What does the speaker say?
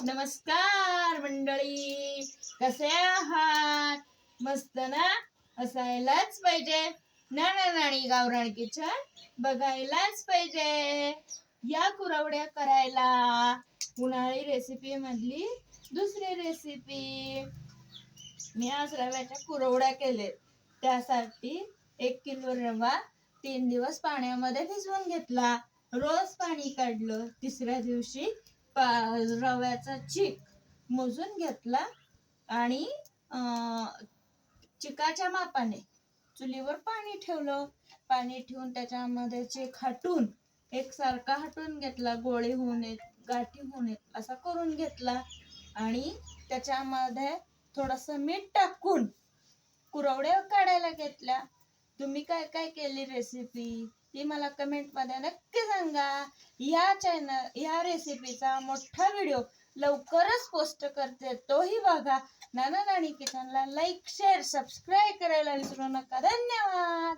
नमस्कार मंडळी, कसे आहात? मस्त ना? असायलाच पाहिजे. नाणी गावरान किचन बघायलाच पाहिजे. या कुरवड्या करायला उन्हाळी रेसिपी मधली दुसरी रेसिपी. मी आज रव्याच्या कुरवड्या केले. त्यासाठी 1 किलो रवा 3 दिवस पाण्यामध्ये भिजवून घेतला. रोज पाणी काढलं. तिसऱ्या दिवशी रव्याचा चीक मोजून घेतला आणि चिकाच्या मापाने चुलीवर पाणी ठेवलं. पाणी ठेवून त्याच्यामध्ये चीक हटून एकसारखा हटून घेतला. गोळे होऊ नयेत, गाठी होऊ नयेत असा करून घेतला आणि त्याच्यामध्ये थोडंसं मीठ टाकून कुरवड्या काढायला घेतल्या. तुम्ही काय काय केली रेसिपी ती मला कमेंट मध्ये नक्की सांगा. या रेसिपीचा मोठा व्हिडिओ लवकरच पोस्ट करते, तोही बघा. नाना नाणी किचनला लाईक, शेअर, सबस्क्राईब करायला विसरू नका. धन्यवाद.